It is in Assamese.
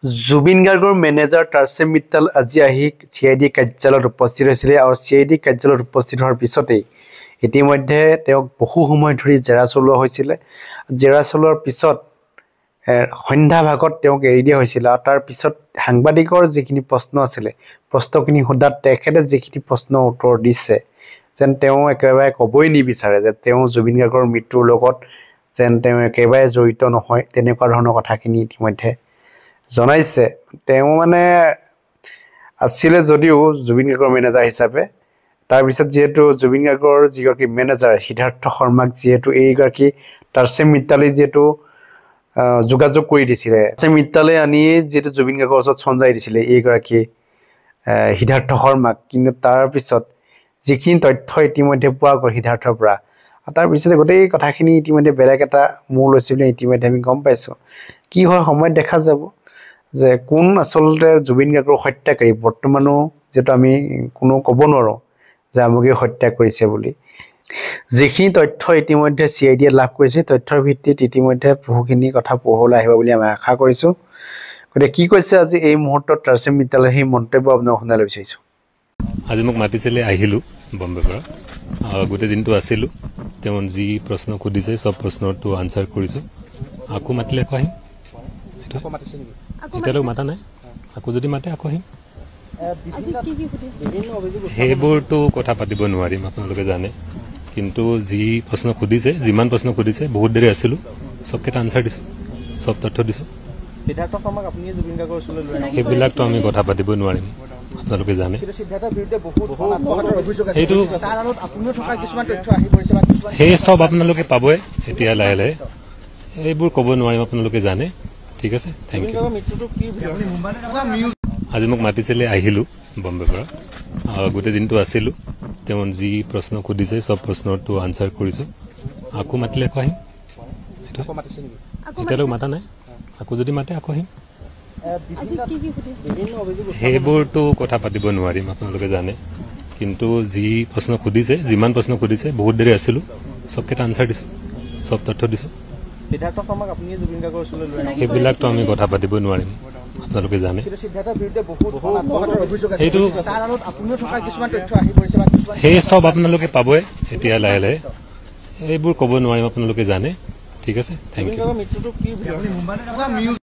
জুবিন গাৰ্গৰ মেনেজাৰ টাৰ্চেম মিত্তাল আজি আহি CID কাৰ্যালয়ত উপস্থিত হৈছিলে আৰু CID কাৰ্যালয়ত উপস্থিত হোৱাৰ পিছতেই ইতিমধ্যে তেওঁক বহু সময় ধৰি জেৰা চলোৱা হৈছিলে। জেৰা চলোৱাৰ পিছত সন্ধ্যা ভাগত তেওঁক এৰি দিয়া হৈছিল আৰু তাৰ পিছত সাংবাদিকৰ যিখিনি প্ৰশ্ন আছিলে প্ৰশ্নখিনি সোধাত তেখেতে যিখিনি প্ৰশ্নৰ উত্তৰ দিছে যেন তেওঁ একেবাৰে ক'বই নিবিচাৰে যে তেওঁ জুবিন গাৰ্গৰ মৃত্যুৰ লগত যেন তেওঁ একেবাৰে জড়িত নহয় তেনেকুৱা ধৰণৰ কথাখিনি ইতিমধ্যে জনাইছে। তেওঁ মানে আছিলে যদিও জুবিন গাৰ্গৰ মেনেজাৰ হিচাপে তাৰপিছত যিহেতু জুবিন গাৰ্গৰ যিগৰাকী মেনেজাৰ সিদ্ধাৰ্থ শৰ্মাক যিহেতু এইগৰাকী টাৰ্চেম মিত্তালে যিহেতু যোগাযোগ কৰি দিছিলে, টাৰ্চেম মিত্তালে আনি যিহেতু জুবিন গাৰ্গৰ ওচৰত চঞ্জাই দিছিলে এইগৰাকী সিদ্ধাৰ্থ শৰ্মাক, কিন্তু তাৰপিছত যিখিনি তথ্য ইতিমধ্যে পোৱা গ'ল সিদ্ধাৰ্থৰ পৰা তাৰপিছতে গোটেই কথাখিনি ইতিমধ্যে বেলেগ এটা মূৰ লৈছে বুলি ইতিমধ্যে আমি গম পাইছোঁ। কি হয় সময়ত দেখা যাব যে কোন আচলতে জুবিন গাৰ্গৰ হত্যাকাৰী। বৰ্তমানো যিহেতু আমি কোনো ক'ব নোৱাৰোঁ যে আমুকে হত্যা কৰিছে বুলি। যিখিনি তথ্য ইতিমধ্যে CID লাভ কৰিছে তথ্যৰ ভিত্তিত ইতিমধ্যে বহুখিনি কথা পোহৰলৈ আহিব বুলি আমি আশা কৰিছোঁ। গতিকে কি কৈছে আজি এই মুহূৰ্তত টাৰ্চেম মিত্তালৰ সেই মন্তব্য আপোনাক শুনাবলৈ বিচাৰিছোঁ। আজি মোক মাতিছিলে, আহিলোঁ বম্বেৰ পৰা। গোটেই দিনটো আছিলোঁ। তেওঁ যি প্ৰশ্ন সুধিছে চব প্ৰশ্নৰটো আনচাৰ কৰিছোঁ। আকৌ মাতিলে আকৌ আহিম। এতিয়ালৈকে মাতা নাই, আকৌ যদি মাতে আকৌ আহিম। সেইবোৰতো কথা পাতিব নোৱাৰিম, আপোনালোকে জানে। কিন্তু যি প্ৰশ্ন সুধিছে, যিমান প্ৰশ্ন সুধিছে বহুত দেৰি আছিলোঁ, চবকেইটা আনচাৰ দিছোঁ, চব তথ্য দিছোঁ। সেইবিলাকতো আমি কথা পাতিব নোৱাৰিম, আপোনালোকে জানে। সেইটো সেই চব আপোনালোকে পাবই এতিয়া লাহে লাহে। এইবোৰ ক'ব নোৱাৰিম, আপোনালোকে জানে। ঠিক আছে, থেংক ইউ। আজি মোক মাতিছিলে, আহিলোঁ বম্বেৰ পৰা। গোটেই দিনটো আছিলোঁ। তেওঁ যি প্ৰশ্ন সুধিছে চব প্ৰশ্নৰটো আনচাৰ কৰিছোঁ। আকৌ মাতিলে আকৌ আহিম। এতিয়ালৈকে মাতা নাই, আকৌ যদি মাতে আকৌ আহিম। সেইবোৰতো কথা পাতিব নোৱাৰিম, আপোনালোকে জানে। কিন্তু যি প্ৰশ্ন সুধিছে, যিমান প্ৰশ্ন সুধিছে বহুত দেৰি আছিলোঁ, চবকেইটা আনচাৰ দিছোঁ, চব তথ্য দিছোঁ। সেইবিলাকতো আমি কথা পাতিব নোৱাৰিম, আপোনালোকে জানে। সেইটো সেই চব আপোনালোকে পাবই এতিয়া লাহে লাহে। এইবোৰ ক'ব নোৱাৰিম, আপোনালোকে জানে। ঠিক আছে, থেংক ইউ।